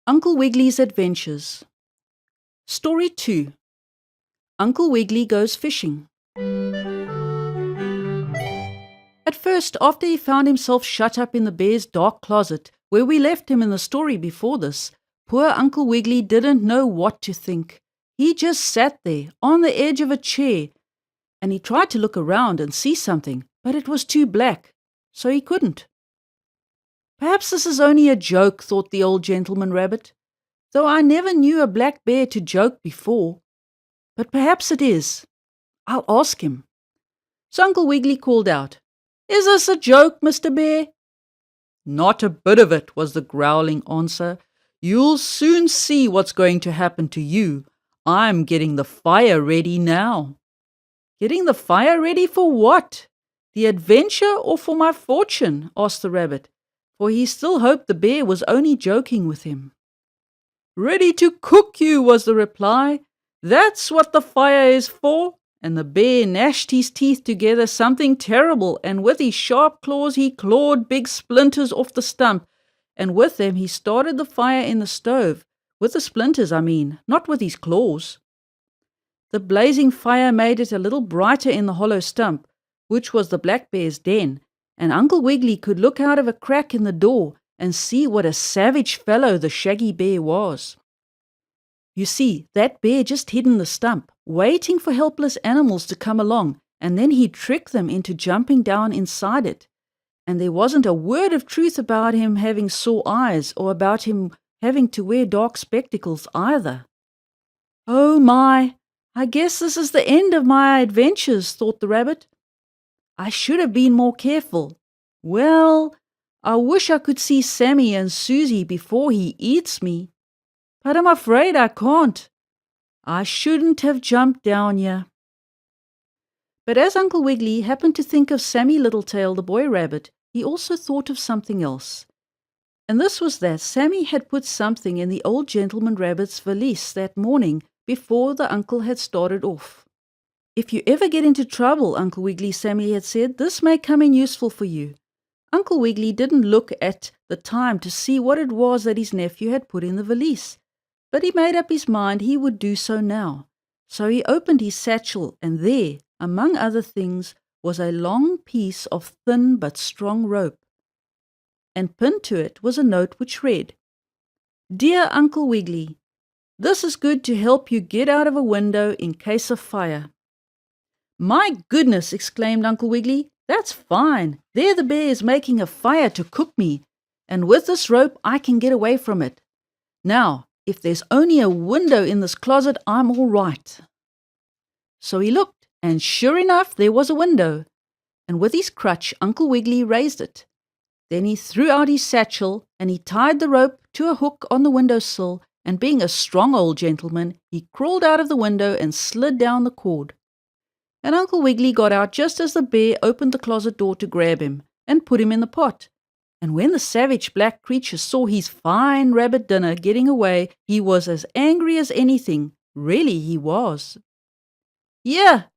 Uncle Wiggily's Adventures. Story 2. Uncle Wiggily Goes Fishing. At first, after he found himself shut up in the bear's dark closet, where we left him in the story before this, poor Uncle Wiggily didn't know what to think. He just sat there, on the edge of a chair, and he tried to look around and see something, but it was too black, so he couldn't. Perhaps this is only a joke, thought the old gentleman rabbit, though I never knew a black bear to joke before. But perhaps it is. I'll ask him. So Uncle Wiggily called out, "Is this a joke, Mr. Bear?" "Not a bit of it," was the growling answer. "You'll soon see what's going to happen to you. I'm getting the fire ready now." "Getting the fire ready for what? The adventure or for my fortune?" asked the rabbit, for he still hoped the bear was only joking with him. "Ready to cook you," was the reply. "That's what the fire is for." And the bear gnashed his teeth together something terrible, and with his sharp claws he clawed big splinters off the stump, and with them he started the fire in the stove. With the splinters, I mean, not with his claws. The blazing fire made it a little brighter in the hollow stump, which was the black bear's den, and Uncle Wiggily could look out of a crack in the door and see what a savage fellow the shaggy bear was. You see, that bear just hid in the stump, waiting for helpless animals to come along, and then he'd trick them into jumping down inside it. And there wasn't a word of truth about him having sore eyes, or about him having to wear dark spectacles either. "Oh my, I guess this is the end of my adventures," thought the rabbit. "I should have been more careful. Well, I wish I could see Sammy and Susie before he eats me. But I'm afraid I can't. I shouldn't have jumped down here." But as Uncle Wiggily happened to think of Sammy Littletail, the boy rabbit, he also thought of something else. And this was that Sammy had put something in the old gentleman rabbit's valise that morning before the uncle had started off. "If you ever get into trouble, Uncle Wiggily," Sammy had said, "this may come in useful for you." Uncle Wiggily didn't look at the time to see what it was that his nephew had put in the valise, but he made up his mind he would do so now. So he opened his satchel, and there, among other things, was a long piece of thin but strong rope. And pinned to it was a note which read, "Dear Uncle Wiggily, this is good to help you get out of a window in case of fire." "My goodness!" exclaimed Uncle Wiggily. "That's fine. There the bear is making a fire to cook me, and with this rope I can get away from it. Now, if there's only a window in this closet, I'm all right." So he looked, and sure enough, there was a window, and with his crutch Uncle Wiggily raised it. Then he threw out his satchel, and he tied the rope to a hook on the windowsill, and being a strong old gentleman, he crawled out of the window and slid down the cord. And Uncle Wiggily got out just as the bear opened the closet door to grab him and put him in the pot. And when the savage black creature saw his fine rabbit dinner getting away, he was as angry as anything. Really he was. "Here!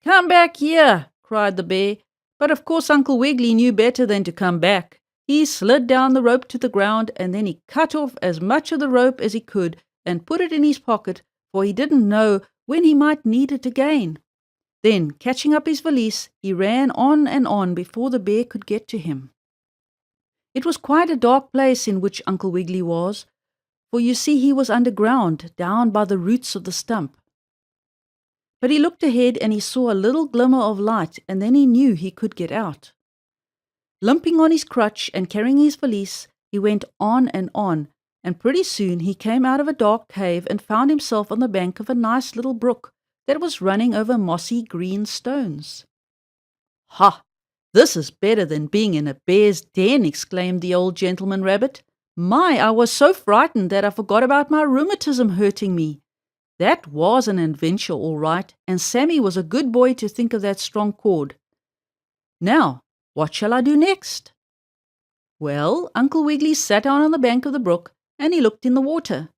Come back here!" cried the bear. But of course Uncle Wiggily knew better than to come back. He slid down the rope to the ground, and then he cut off as much of the rope as he could and put it in his pocket, for he didn't know when he might need it again. Then, catching up his valise, he ran on and on before the bear could get to him. It was quite a dark place in which Uncle Wiggily was, for you see he was underground, down by the roots of the stump. But he looked ahead and he saw a little glimmer of light, and then he knew he could get out. Limping on his crutch and carrying his valise, he went on, and pretty soon he came out of a dark cave and found himself on the bank of a nice little brook that was running over mossy green stones. "Ha! This is better than being in a bear's den," exclaimed the old gentleman rabbit. "My, I was so frightened that I forgot about my rheumatism hurting me. That was an adventure all right, and Sammy was a good boy to think of that strong cord. Now, what shall I do next?" Well, Uncle Wiggily sat down on the bank of the brook, and he looked in the water.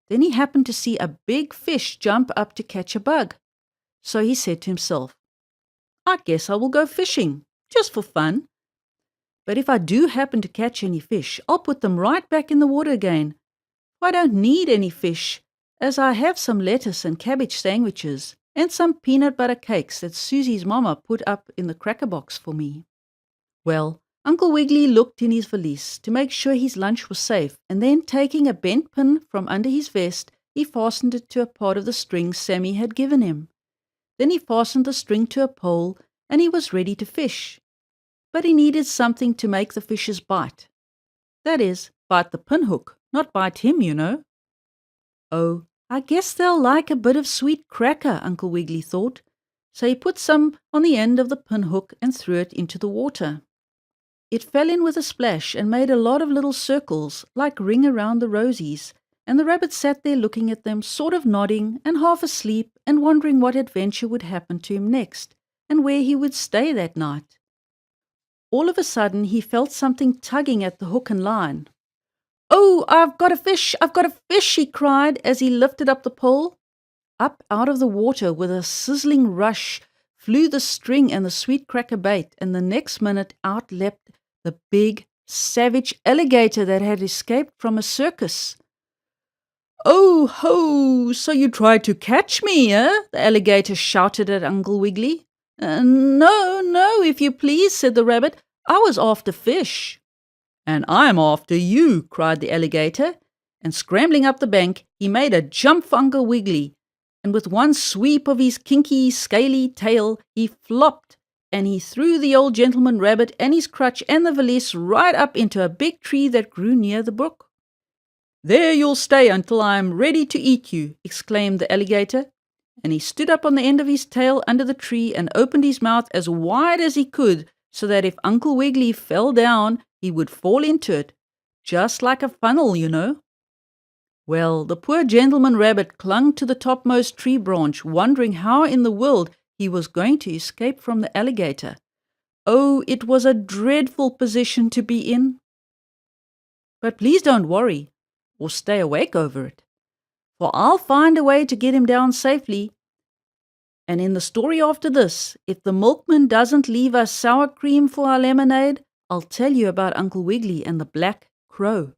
Then he happened to see a big fish jump up to catch a bug. So he said to himself, "I guess I will go fishing, just for fun. But if I do happen to catch any fish, I'll put them right back in the water again, I don't need any fish, as I have some lettuce and cabbage sandwiches and some peanut butter cakes that Susie's mama put up in the cracker box for me." Well, Uncle Wiggily looked in his valise to make sure his lunch was safe, and then taking a bent pin from under his vest, he fastened it to a part of the string Sammy had given him. Then he fastened the string to a pole, and he was ready to fish. But he needed something to make the fishes bite. That is, bite the pinhook, not bite him, you know. "Oh, I guess they'll like a bit of sweet cracker," Uncle Wiggily thought. So he put some on the end of the pinhook and threw it into the water. It fell in with a splash and made a lot of little circles, like ring around the rosies, and the rabbit sat there looking at them, sort of nodding and half asleep and wondering what adventure would happen to him next, and where he would stay that night. All of a sudden he felt something tugging at the hook and line. "Oh, I've got a fish! I've got a fish!" he cried as he lifted up the pole. Up out of the water with a sizzling rush flew the string and the sweet cracker bait, and the next minute out leapt the big, savage alligator that had escaped from a circus. "Oh ho! So you tried to catch me, eh?" the alligator shouted at Uncle Wiggily. No, if you please," said the rabbit. "I was after fish." "And I'm after you," cried the alligator, and scrambling up the bank, he made a jump for Uncle Wiggily, and with one sweep of his kinky, scaly tail, he flopped, and he threw the old gentleman rabbit and his crutch and the valise right up into a big tree that grew near the brook. "There you'll stay until I am ready to eat you," exclaimed the alligator, and he stood up on the end of his tail under the tree and opened his mouth as wide as he could, so that if Uncle Wiggily fell down, he would fall into it, just like a funnel, you know. Well, the poor gentleman rabbit clung to the topmost tree branch, wondering how in the world he was going to escape from the alligator. Oh, it was a dreadful position to be in. But please don't worry, or stay awake over it, for I'll find a way to get him down safely. And in the story after this, if the milkman doesn't leave us sour cream for our lemonade, I'll tell you about Uncle Wiggily and the Black Crow.